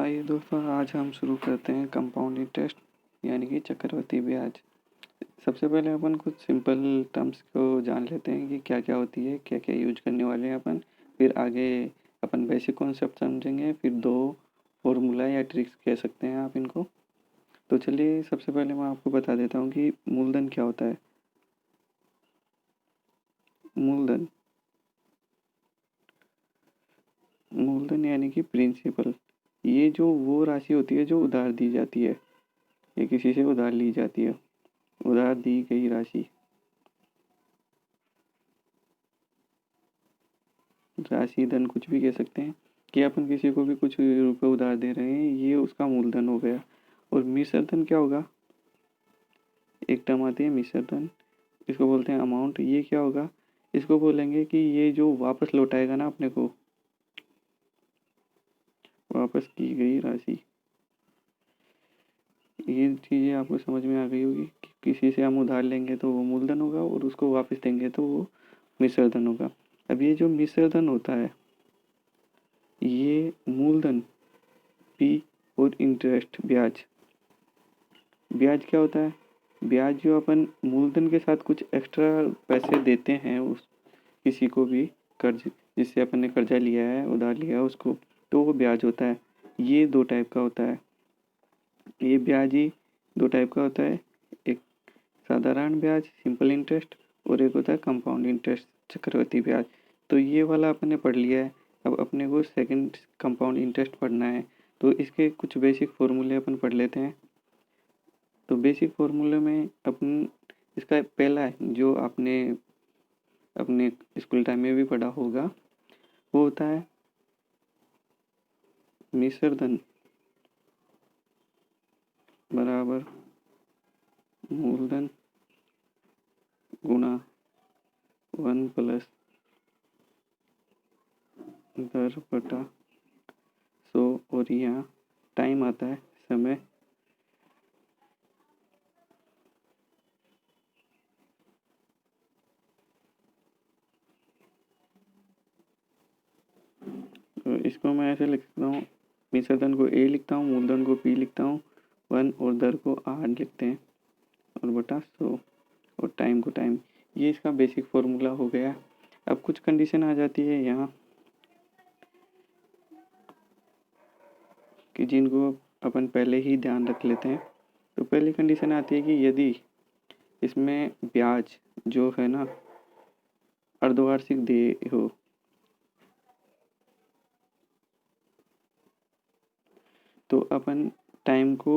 आइए दोस्तों, आज हम शुरू करते हैं कंपाउंड इंटरेस्ट यानी कि चक्रवृद्धि ब्याज। सबसे पहले अपन कुछ सिंपल टर्म्स को जान लेते हैं कि क्या क्या होती है, क्या क्या यूज करने वाले हैं अपन। फिर आगे अपन बेसिक कॉन्सेप्ट समझेंगे, फिर दो फॉर्मूला या ट्रिक्स कह सकते हैं आप इनको। तो चलिए, सबसे पहले मैं आपको बता देता हूँ कि मूलधन क्या होता है। मूलधन मूलधन यानी कि प्रिंसिपल। ये जो वो राशि होती है जो उधार दी जाती है, ये किसी से उधार ली जाती है, उधार दी गई राशि। राशि धन कुछ भी कह सकते हैं कि अपन किसी को भी कुछ रुपए उधार दे रहे हैं, ये उसका मूलधन हो गया। और मिश्र धन क्या होगा? एक टर्म आती है मिश्र धन, इसको बोलते हैं अमाउंट। ये क्या होगा? इसको बोलेंगे कि ये जो वापस लौटाएगा ना अपने को, वापस की गई राशि। ये चीज़ें आपको समझ में आ गई होगी कि किसी से हम उधार लेंगे तो वो मूलधन होगा और उसको वापस देंगे तो वो मिश्र धन होगा। अब ये जो मिश्र धन होता है, ये मूलधन पी और इंटरेस्ट ब्याज। ब्याज क्या होता है? ब्याज जो अपन मूलधन के साथ कुछ एक्स्ट्रा पैसे देते हैं उस किसी को भी, कर्ज जिससे अपन ने कर्जा लिया है, उधार लिया है उसको, तो वो ब्याज होता है। ये दो टाइप का होता है। ये ब्याज ही दो टाइप का होता है, एक साधारण ब्याज सिंपल इंटरेस्ट और एक होता है कंपाउंड इंटरेस्ट चक्रवृद्धि ब्याज। तो ये वाला अपन ने पढ़ लिया है। अब अपने को सेकंड कंपाउंड इंटरेस्ट पढ़ना है, तो इसके कुछ बेसिक फॉर्मूले अपन पढ़ लेते हैं। तो बेसिक फॉर्मूले में अपन इसका पहला है जो आपने अपने स्कूल टाइम में भी पढ़ा होगा, वो होता है मिश्र धन बराबर मूलधन गुणा 1 प्लस दर बटा 100। और यहाँ टाइम आता है समय। तो इसको मैं ऐसे लिखता हूँ, मिश्र धन को ए लिखता हूँ, मूलधन को पी लिखता हूँ, 1 और दर को आर लिखते हैं और बटा 100 और टाइम को टाइम। ये इसका बेसिक फॉर्मूला हो गया। अब कुछ कंडीशन आ जाती है यहाँ कि जिनको अपन पहले ही ध्यान रख लेते हैं। तो पहली कंडीशन आती है कि यदि इसमें ब्याज जो है ना अर्धवार्षिक दे हो, तो अपन टाइम को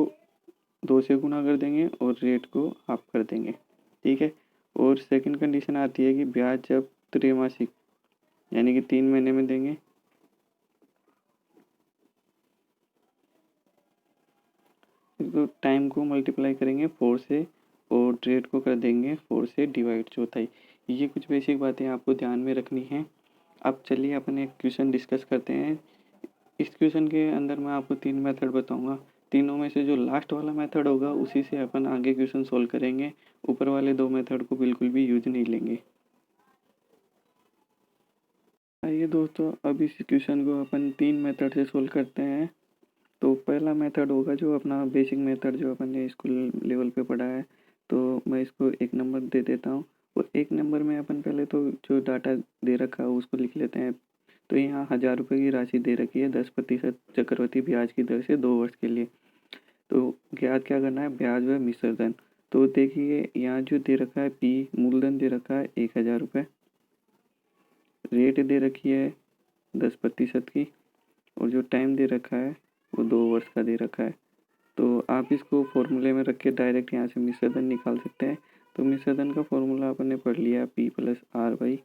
2 से गुना कर देंगे और रेट को हाफ कर देंगे। ठीक है। और सेकंड कंडीशन आती है कि ब्याज जब त्रैमासिक यानी कि 3 महीने में देंगे, तो टाइम को मल्टीप्लाई करेंगे 4 से और रेट को कर देंगे 4 से डिवाइड, चौथाई। ये कुछ बेसिक बातें आपको ध्यान में रखनी है। अब चलिए अपन एक क्वेश्चन डिस्कस करते हैं। इस क्वेश्चन के अंदर मैं आपको 3 मेथड बताऊंगा। तीनों में से जो लास्ट वाला मेथड होगा उसी से अपन आगे क्वेश्चन सोल्व करेंगे। ऊपर वाले 2 मेथड को बिल्कुल भी यूज नहीं लेंगे। आइए दोस्तों, अब इस क्वेश्चन को अपन 3 मेथड से सोल्व करते हैं। तो पहला मेथड होगा जो अपना बेसिक मेथड जो अपन ने स्कूल लेवल पे पढ़ा है, तो मैं इसको 1 नंबर दे देता हूँ। और 1 नंबर में अपन पहले तो जो डाटा दे रखा है उसको लिख लेते हैं। तो यहाँ 1000 रुपये की राशि दे रखी है 10% चक्रवृद्धि ब्याज की दर से 2 वर्ष के लिए। तो ज्ञात क्या करना है? ब्याज व मिश्र धन। तो देखिए यहाँ जो दे रखा है पी, मूलधन दे रखा है 1000 रुपये, रेट दे रखी है 10% की, और जो टाइम दे रखा है वो 2 वर्ष का दे रखा है। तो आप इसको फॉर्मूले में रख के डायरेक्ट यहाँ से मिश्र धन निकाल सकते हैं। तो मिश्र धन का फॉर्मूला अपन ने पढ़ लिया, पी प्लस आर बाई,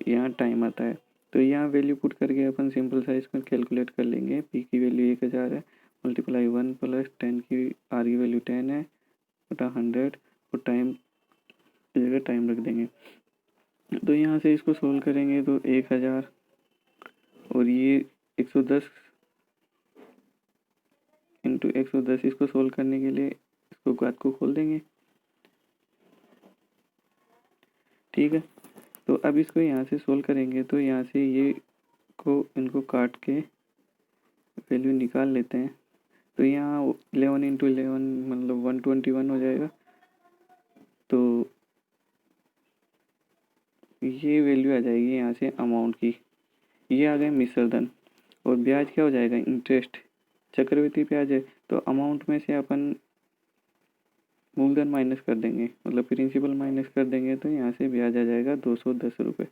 यहाँ टाइम आता है। तो यहाँ वैल्यू पुट करके अपन सिंपल सा इसको कैलकुलेट कर लेंगे। पी की वैल्यू 1000 है, मल्टीप्लाई 1 प्लस 10 की, आर की वैल्यू 10 है, बटा 100 और टाइम की जगह टाइम रख देंगे। तो यहाँ से इसको सोल्व करेंगे तो 1000 और ये 110 इंटू 110, इसको सोल्व करने के लिए इसको घात को खोल देंगे। ठीक है। तो अब इसको यहाँ से सोल्व करेंगे तो यहाँ से ये इनको काट के वैल्यू निकाल लेते हैं। तो यहाँ 11 इंटू 11 मतलब 121 हो जाएगा। तो ये वैल्यू आ जाएगी यहाँ से अमाउंट की। ये आ गए मिश्र धन। और ब्याज क्या हो जाएगा, इंटरेस्ट, चक्रवृद्धि ब्याज है। तो अमाउंट में से अपन मूलधन माइनस कर देंगे, मतलब प्रिंसिपल माइनस कर देंगे, तो यहाँ से ब्याज आ जाएगा 210 रुपये।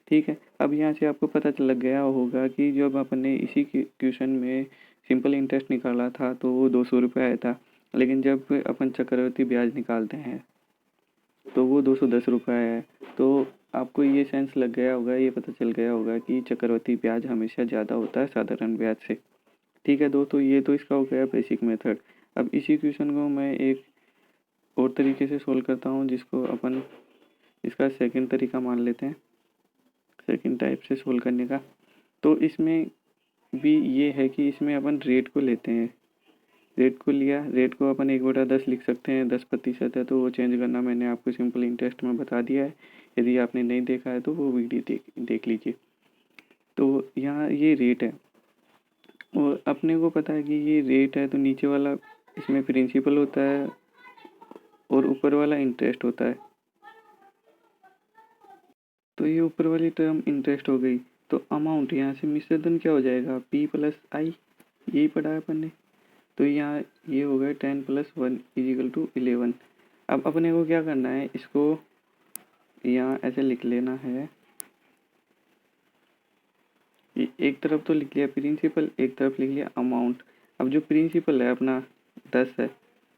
ठीक है, अब यहाँ से आपको पता लग गया होगा कि जब अपन ने इसी क्वेश्चन में सिंपल इंटरेस्ट निकाला था तो वो 200 रुपये आया था, लेकिन जब अपन चक्रवृद्धि ब्याज निकालते हैं तो वो 210 रुपये आया है। तो आपको ये सेंस लग गया होगा, ये पता चल गया होगा कि चक्रवृद्धि ब्याज हमेशा ज़्यादा होता है साधारण ब्याज से। ठीक है दोस्तों, ये तो इसका हो गया बेसिक मेथड। अब इसी क्वेश्चन को मैं एक और तरीके से सोल्व करता हूँ, जिसको अपन इसका सेकंड तरीका मान लेते हैं, सेकंड टाइप से सोल्व करने का। तो इसमें भी ये है कि इसमें अपन रेट को लेते हैं, रेट को लिया, रेट को अपन 1/10 लिख सकते हैं, 10% है तो वो चेंज करना मैंने आपको सिंपल इंटरेस्ट में बता दिया है। यदि आपने नहीं देखा है तो वो वीडियो देख लीजिए। तो यहाँ ये रेट है और अपने को पता है कि ये रेट है, तो नीचे वाला इसमें प्रिंसिपल होता है और ऊपर वाला इंटरेस्ट होता है। तो ये ऊपर वाली टर्म इंटरेस्ट हो गई। तो अमाउंट यहाँ से मिश्र धन क्या हो जाएगा, P + I, यही पढ़ा है अपन ने। तो यहाँ ये हो गया 10 + 1 = 11। अब अपने को क्या करना है, इसको यहाँ ऐसे लिख लेना है। एक तरफ तो लिख लिया प्रिंसिपल, एक तरफ लिख लिया अमाउंट। अब जो प्रिंसिपल है अपना 10 है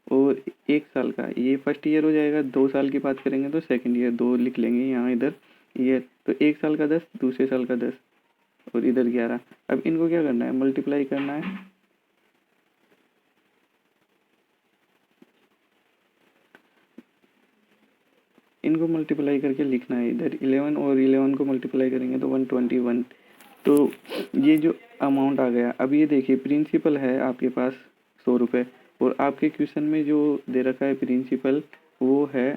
और 1 साल का, ये फर्स्ट ईयर हो जाएगा। 2 साल की बात करेंगे तो सेकंड ईयर, 2 लिख लेंगे यहाँ इधर ईयर। तो 1 साल का 10, दूसरे साल का 10 और इधर 11। अब इनको क्या करना है, मल्टीप्लाई करना है। इनको मल्टीप्लाई करके लिखना है इधर 11 और 11 को मल्टीप्लाई करेंगे तो 121। तो ये जो अमाउंट आ गया। अब ये देखिए प्रिंसिपल है आपके पास 100 रुपये और आपके क्वेश्चन में जो दे रखा है प्रिंसिपल वो है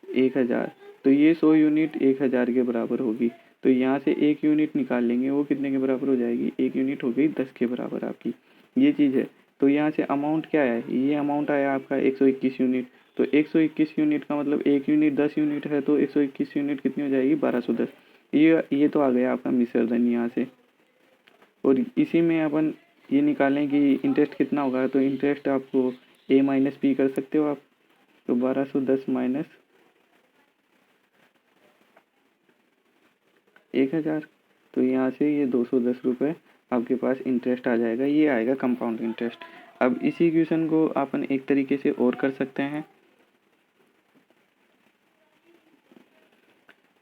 1000। तो ये 100 यूनिट 1000 के बराबर होगी। तो यहाँ से 1 यूनिट निकाल लेंगे, वो कितने के बराबर हो जाएगी, 1 यूनिट हो गई 10 के बराबर आपकी, ये चीज़ है। तो यहाँ से अमाउंट क्या है, ये अमाउंट आया आपका 121 यूनिट। तो 121 यूनिट का मतलब 1 यूनिट 10 यूनिट है, तो 121 यूनिट कितनी हो जाएगी, 1210। ये तो आ गया आपका मिश्र धन यहाँ से। और इसी में अपन ये निकालें कि इंटरेस्ट कितना होगा। तो इंटरेस्ट आपको A - P कर सकते हो आप। तो 1210 माइनस 1000, तो यहाँ से ये 210 रुपये आपके पास इंटरेस्ट आ जाएगा। ये आएगा कंपाउंड इंटरेस्ट। अब इसी क्वेश्चन को अपन एक तरीके से और कर सकते हैं।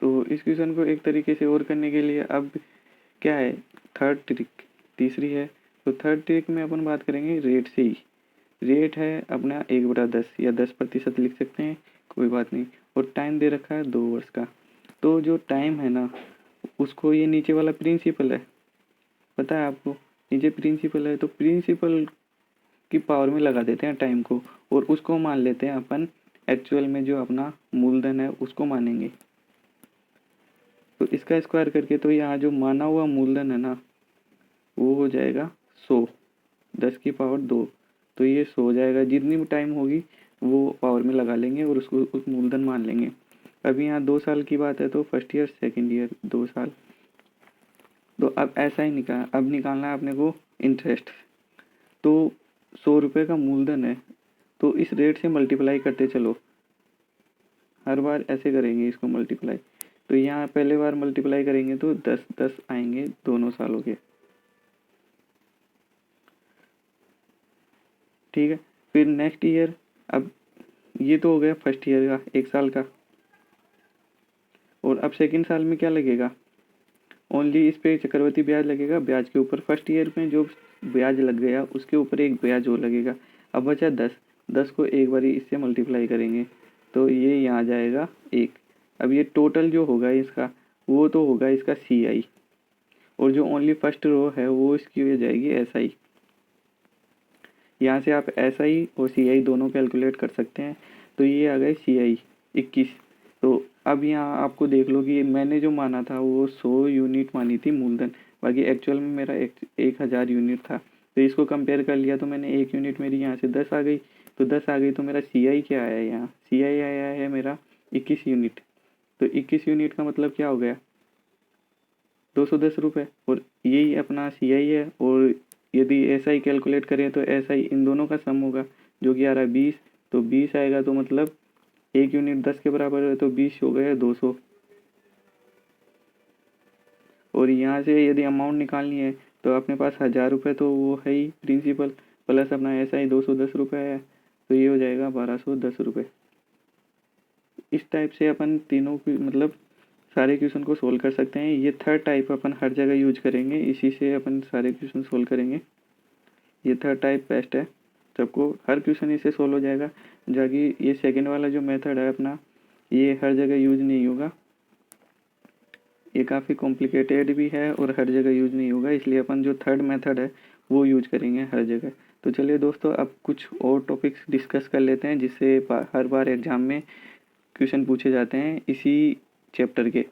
तो इस क्वेश्चन को एक तरीके से और करने के लिए अब क्या है, थर्ड ट्रिक तीसरी है। तो थर्ड ट्रिक में अपन बात करेंगे रेट से ही। रेट है अपना 1/10 या 10% लिख सकते हैं, कोई बात नहीं। और टाइम दे रखा है 2 वर्ष का। तो जो टाइम है ना, उसको ये नीचे वाला प्रिंसिपल है, पता है आपको, नीचे प्रिंसिपल है तो प्रिंसिपल की पावर में लगा देते हैं टाइम को और उसको मान लेते हैं अपन एक्चुअल में जो अपना मूलधन है उसको मानेंगे। तो इसका स्क्वायर करके तो यहाँ जो माना हुआ मूलधन है ना वो हो जाएगा 100, 10 की पावर 2। तो ये 100 हो जाएगा, जितनी टाइम होगी वो पावर में लगा लेंगे और उसको उस मूलधन मान लेंगे। अभी यहाँ 2 साल की बात है तो फर्स्ट ईयर सेकंड ईयर 2 साल। तो अब ऐसा ही अब निकालना है अपने को इंटरेस्ट। तो 100 रुपये का मूलधन है तो इस रेट से मल्टीप्लाई करते चलो, हर बार ऐसे करेंगे इसको मल्टीप्लाई। तो यहाँ पहले बार मल्टीप्लाई करेंगे तो 10 आएंगे दोनों सालों के। ठीक है, फिर नेक्स्ट ईयर, अब ये तो हो गया फर्स्ट ईयर का 1 साल का। और अब सेकंड साल में क्या लगेगा, ओनली इस पे चक्रवृद्धि ब्याज लगेगा, ब्याज के ऊपर फर्स्ट ईयर में जो ब्याज लग गया उसके ऊपर एक ब्याज और लगेगा। अब बचा 10 को एक बारी इससे मल्टीप्लाई करेंगे तो ये यहाँ जाएगा 1। अब ये टोटल जो होगा इसका वो तो होगा इसका CI, और जो ओनली फर्स्ट रो है वो इसकी हो जाएगी SI। यहाँ से आप SI और CI दोनों कैलकुलेट कर सकते हैं। तो ये आ गए CI 21। तो अब यहाँ आपको देख लो कि मैंने जो माना था वो 100 यूनिट मानी थी मूलधन, बाकी एक्चुअल में मेरा 1000 यूनिट था। तो इसको कंपेयर कर लिया तो मैंने 1 यूनिट मेरी यहाँ से 10 आ गई, तो 10 आ गई तो मेरा CI क्या आया, यहाँ CI आया है मेरा 21 यूनिट। तो 21 यूनिट का मतलब क्या हो गया, 210 रुपये, और यही अपना CI है। और यदि SI कैलकुलेट करें तो SI इन दोनों का सम होगा, जो कि आ रहा है 20, तो 20 आएगा, तो मतलब 1 यूनिट 10 के बराबर है, तो 20 हो गया 200। और यहाँ से यदि अमाउंट निकालनी है तो अपने पास 1000 रुपये तो वो है ही प्रिंसिपल, प्लस अपना SI 210 रुपये है, तो ये हो जाएगा 1210 रुपये। इस टाइप से अपन तीनों की मतलब सारे क्वेश्चन को सोल्व कर सकते हैं। ये थर्ड टाइप अपन हर जगह यूज करेंगे, इसी से अपन सारे क्वेश्चन सोल्व करेंगे। ये थर्ड टाइप बेस्ट है, सबको हर क्वेश्चन इससे सोल्व हो जाएगा। जबकि ये सेकंड वाला जो मेथड है अपना, ये हर जगह यूज नहीं होगा, ये काफ़ी कॉम्प्लिकेटेड भी है और हर जगह यूज नहीं होगा, इसलिए अपन जो थर्ड मेथड है वो यूज करेंगे हर जगह। तो चलिए दोस्तों, अब कुछ और टॉपिक्स डिस्कस कर लेते हैं जिससे हर बार एग्जाम में क्वेश्चन पूछे जाते हैं इसी चैप्टर के।